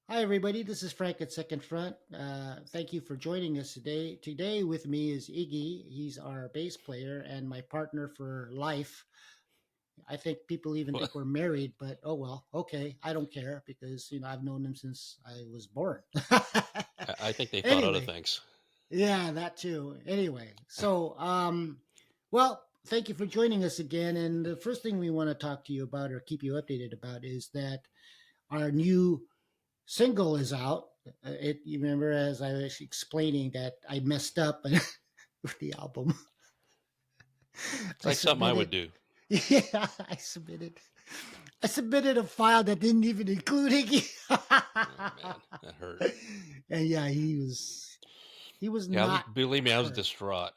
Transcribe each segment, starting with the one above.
Hi, everybody. This is Frank at Second Front. Thank you for joining us today. Today, with me is Iggy. He's our bass player and my partner for life. I think people even Well, think we're married, but oh well. Okay, I don't care because I've known him since I was born. I think they thought other Anyway, things. yeah, that too. Anyway, well, thank you for joining us again. And the first thing we want to talk to you about or keep you updated about is that our new single is out. You remember as I was explaining that I messed up with the album. It's I like something I would submitted, do. yeah, I submitted a file that didn't even include Oh Iggy. man, that hurt. And yeah, he was Yeah, not believe me, I was hurt. distraught.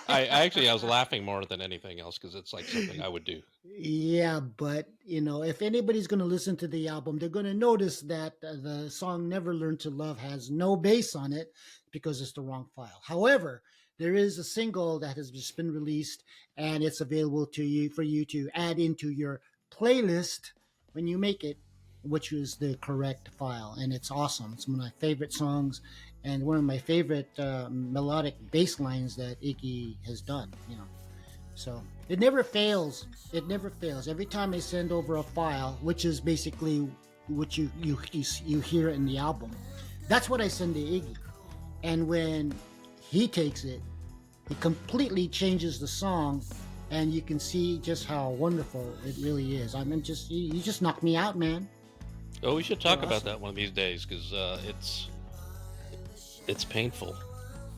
I was laughing more than anything else because it's like something I would do. Yeah, but if anybody's going to listen to the album, they're going to notice that the song "Never Learn to Love" has no bass on it because it's the wrong file. However, there is a single that has just been released, and it's available to you for you to add into your playlist when you make it, which is the correct file, and it's awesome. It's one of my favorite songs, and one of my favorite melodic bass lines that Iggy has done. So it never fails. It never fails. Every time I send over a file, which is basically what you hear in the album, that's what I send to Iggy. And when he takes it, he completely changes the song, and you can see just how wonderful it really is. I mean, just you just knocked me out, man. Oh, we should You're talk about awesome. that one of these days because it's painful.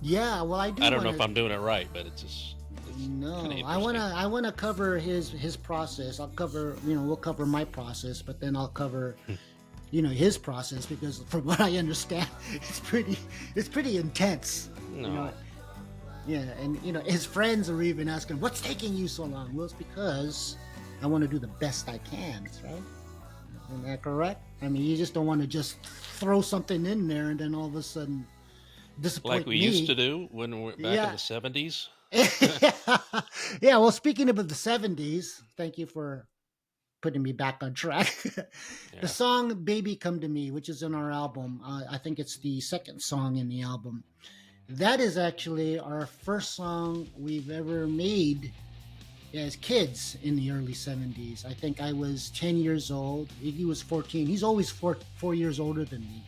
Yeah, well, I do I don't want know if to. I'm doing it right, but it's kind of No, I wanna interesting. I wanna cover his process. I'll cover we'll cover my process, but then I'll cover his process because from what I understand, it's pretty intense. You know, No, yeah, and his friends are even asking, "What's taking you so long?" Well, it's because I want to do the best I can. Right? Isn't that correct? I mean, you just don't want to just throw something in there and then all of a sudden like disappoint we used to me. do when we're back in Yeah. the '70s. Yeah, well, speaking of the 70s, thank you for putting me back on track. The Yeah. song Baby Come to Me, which is in our album, I think it's the second song in the album. That is actually our first song we've ever made as kids in the early 70s. I think I was 10 years old. Iggy was 14. He's always 4 years older than me.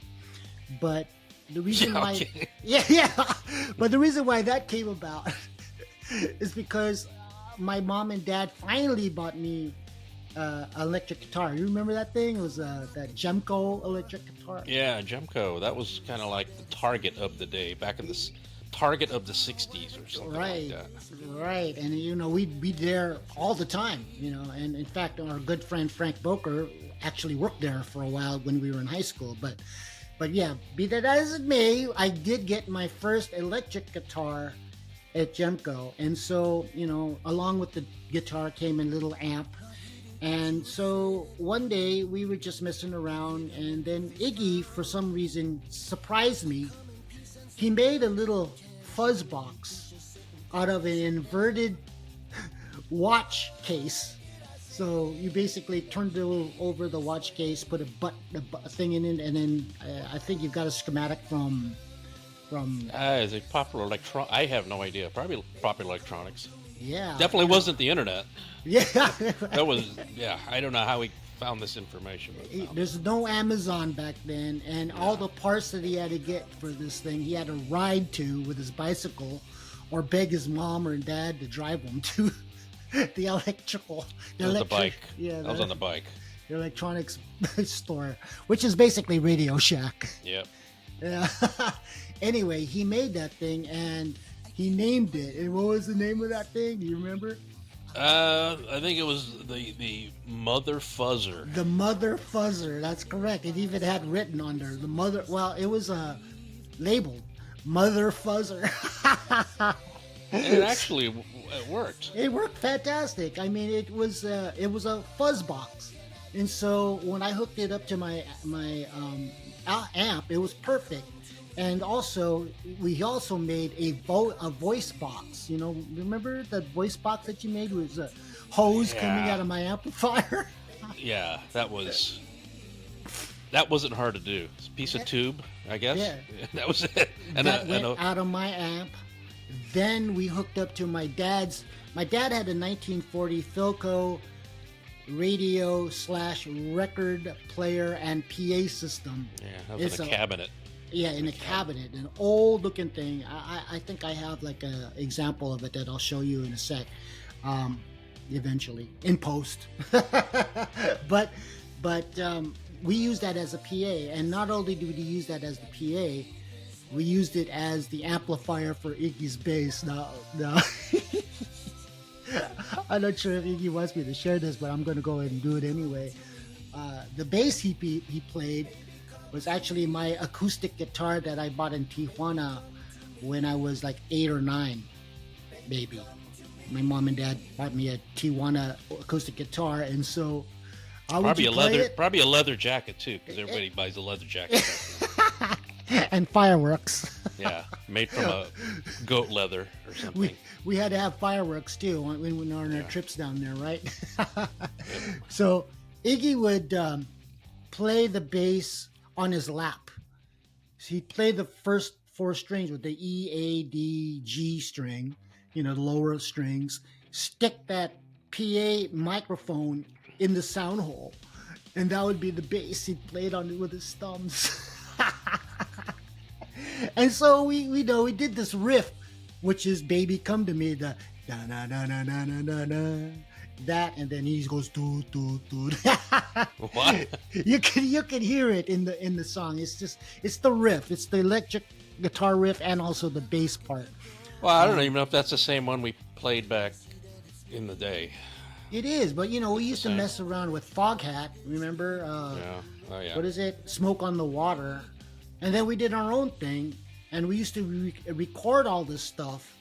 But the reason Yeah. why, Okay. yeah, yeah, but the reason why that came about is because my mom and dad finally bought me electric guitar. You remember that thing? It was that Jemco electric guitar. Yeah, Jemco. That was kind of like the target of the day back in the target of the '60s or something like Right, that. right, and we'd be there all the time. And in fact, our good friend Frank Boker actually worked there for a while when we were in high school. But yeah, be that as it may, I did get my first electric guitar at Jemco, and so along with the guitar came a little amp. And so one day we were just messing around, and then Iggy, for some reason, surprised me. He made a little fuzz box out of an inverted watch case. So you basically turned over the watch case, put a thing in it, and then I think you've got a schematic from Is it popular electron? I have no idea. Probably popular electronics. yeah, Definitely wasn't the internet. yeah. That was yeah. I don't know how he found this information, but found it. There's no Amazon back then, and all Yeah. the parts that he had to get for this thing, he had to ride to with his bicycle, or beg his mom or dad to drive him to the electrical, the It was the electric, bike. yeah, I was on the bike. the electronics store, which is basically Radio Shack. Yep. Yeah. Anyway, he made that thing and he named it. And what was the name of that thing? Do you remember? I think it was the Mother Fuzzer. The Mother Fuzzer. That's correct. It even had written on there the mother. Well, it was labeled Mother Fuzzer. And it actually it worked. It worked fantastic. I mean, it was a fuzz box, and so when I hooked it up to my amp, it was perfect. And also, we also made a voice box. Remember the voice box that you made was a hose coming Yeah. out of my amplifier? Yeah. That was that wasn't hard to do. It's a piece of tube, I guess. Yeah, That was it. And that I went know. out of my amp. Then we hooked up to my dad's. My dad had a 1940 Philco radio slash record player and PA system. Yeah, that was It's in a cabinet. Yeah, in a cabinet, an old looking thing. I think I have like a example of it that I'll show you in a sec, eventually in post. but we used that as a PA, and not only did we use that as the PA, we used it as the amplifier for Iggy's bass. Now, I'm not sure if Iggy wants me to share this, but I'm going to go ahead and do it anyway. The bass he played was actually my acoustic guitar that I bought in Tijuana when I was like 8 or 9, maybe. My mom and dad bought me a Tijuana acoustic guitar, and so Probably a leather jacket too, because everybody buys a leather jacket. and fireworks. Yeah, made from a goat leather or something. We had to have fireworks too when we were on our trips down there, right? So Iggy would play the bass on his lap. So he'd play the first 4 strings with the E, A, D, G string, the lower strings, stick that PA microphone in the sound hole, and that would be the bass. He'd play it on it with his thumbs. And so we did this riff, which is "Baby Come to Me," the da na na na na na na na, that, and then he goes doo doo doo. What? You can hear it in the song. It's the riff. It's the electric guitar riff and also the bass part. Well, I don't even know if that's the same one we played back in the day. It is, but we used to mess around with Foghat. Remember? Yeah. Oh yeah. What is it? Smoke on the Water. And then we did our own thing, and we used to record all this stuff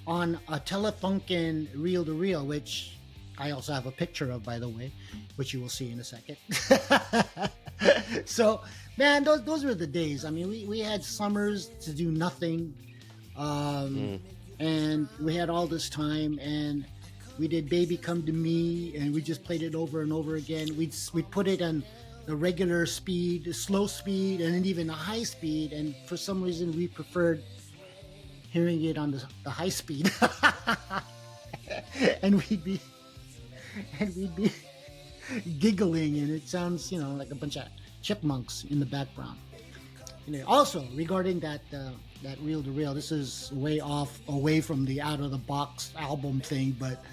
on a Telefunken reel-to-reel, which I also have a picture of, by the way, which you will see in a second. So, man, those were the days. I mean, we had summers to do nothing, and we had all this time, and we did "Baby Come to Me," and we just played it over and over again. We'd put it on the regular speed, the slow speed, and then even the high speed. And for some reason, we preferred hearing it on the high speed. and we'd be giggling, and it sounds, like a bunch of chipmunks in the background. Also, regarding that reel to reel, this is away from the out of the box album thing, but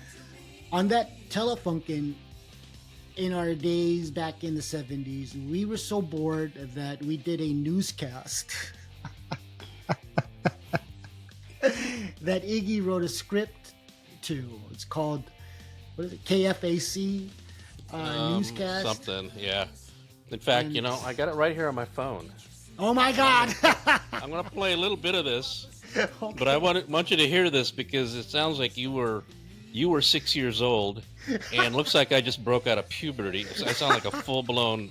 on that Telefunken, in our days back in the 70s, we were so bored that we did a newscast that Iggy wrote a script to. It's called, what is it, KFAC newscast? Something, yeah. In fact, I got it right here on my phone. Oh my God! I'm going to play a little bit of this, Okay. but I want you to hear this because it sounds like you were 6 years old, and looks like I just broke out of puberty. I sound like a full-blown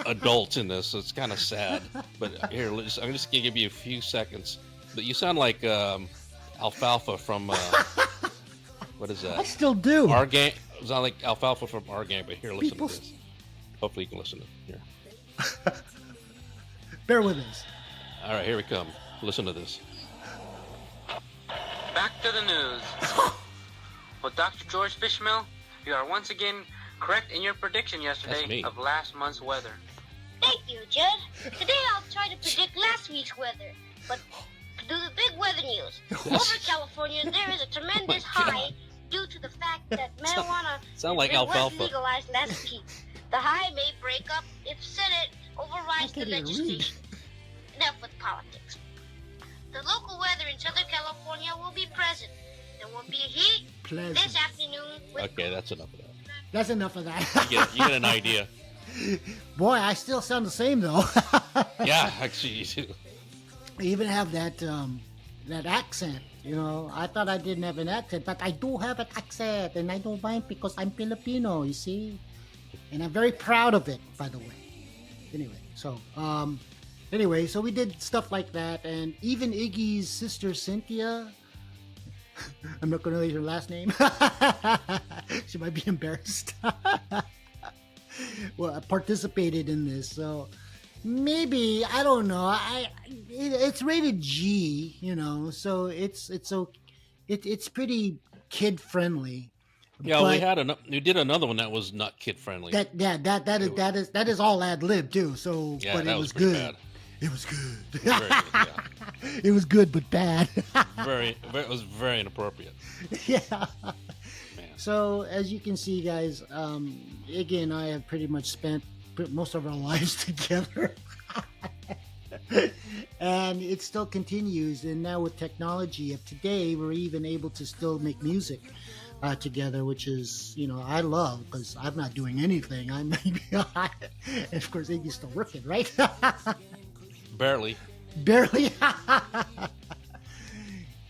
adult in this, so it's kind of sad. But here, I'm just going to give you a few seconds. But you sound like Alfalfa from, what is that? I still do. Our Gang. You sound like Alfalfa from Our Gang, but here, listen to this. Hopefully you can listen to it. Here. Bear with us. All right, here we come. Listen to this. Back to the news. Well, Dr. George Fishmill, you are once again correct in your prediction yesterday of last month's weather. Thank you, Judd. Today I'll try to predict last week's weather, but to do the big weather news. Over California, there is a tremendous high due to the fact that marijuana was legalized last week. The high may break up if Senate overrides the legislation. Enough with politics. The local weather in Southern California will be present. There will be heat this afternoon. Okay, that's enough of that. That's enough of that. You get an idea. Boy, I still sound the same though. Yeah, actually you do. I even have that accent. I thought I didn't have an accent, but I do have an accent, and I don't mind because I'm Filipino, you see. And I'm very proud of it, by the way. Anyway, so we did stuff like that, and even Iggy's sister Cynthia, I'm not going to use her last name. She might be embarrassed. Well, I participated in this. So Maybe, I don't know. It's rated G, so it's pretty kid friendly. Yeah, But we did another one that was not kid friendly. that is all ad lib too. So, Yeah, but that it was was pretty good. bad. It was good. It was very good, yeah. It was good, but bad. It was very inappropriate. Yeah. Man. So as you can see, guys, Iggy and I have pretty much spent most of our lives together. And it still continues. And now with technology of today, we're even able to still make music together, which is, I love, because I'm not doing anything. And of course, Iggy's still working, right? Barely. Barely.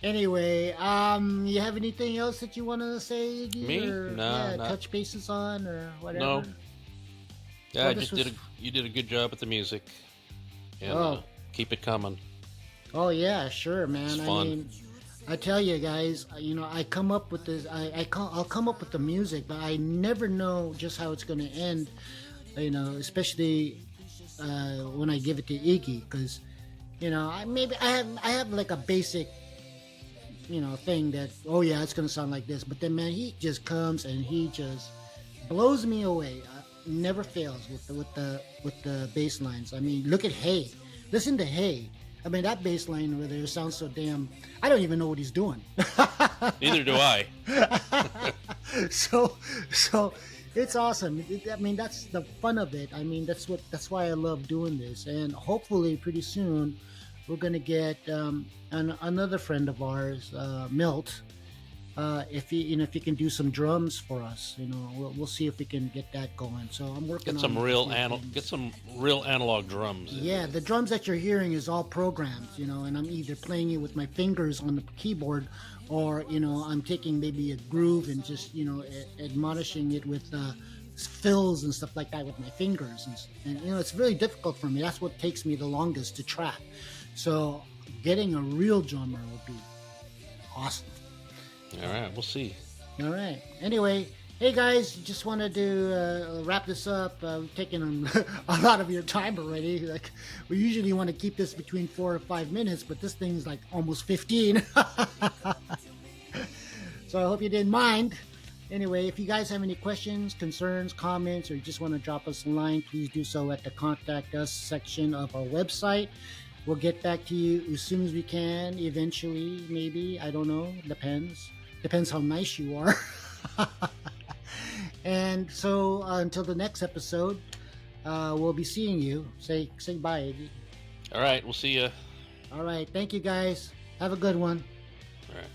Anyway, you have anything else that you want to say, Iggy? Me? Or, No, no. touch bases on or whatever? No. Yeah, Well, I just you did a good job with the music. And keep it coming. Oh yeah, sure, man. It's I fun. mean, I tell you guys, I come up with this. I'll come up with the music, but I never know just how it's going to end. Especially when I give it to Iggy, because I have like a basic thing that, oh yeah, it's going to sound like this. But then, man, he just comes and he just blows me away. Never fails with the bass lines. I mean, look at Hey. Listen to Hey. I mean, that bass line over there sounds so damn. I don't even know what he's doing. Neither do I. So it's awesome. I mean, that's the fun of it. I mean, that's why I love doing this. And hopefully, pretty soon, we're gonna get another friend of ours, Milt. If he can do some drums for us, we'll see if we can get that going. So I'm working Get on some real analog drums. Yeah, the drums that you're hearing is all programmed, and I'm either playing it with my fingers on the keyboard, or I'm taking maybe a groove and just admonishing it with fills and stuff like that with my fingers, and it's really difficult for me. That's what takes me the longest to track. So getting a real drummer would be awesome. All right, we'll see. All right. Anyway, hey guys, just wanted to wrap this up. We've taken a lot of your time already. Like, we usually want to keep this between 4 or 5 minutes, but this thing's like almost 15. So I hope you didn't mind. Anyway, if you guys have any questions, concerns, comments, or you just want to drop us a line, please do so at the Contact Us section of our website. We'll get back to you as soon as we can, eventually, maybe. I don't know. Depends how nice you are. And so until the next episode, we'll be seeing you. Say bye, Iggy. All right, we'll see you. All right. Thank you, guys. Have a good one. All right.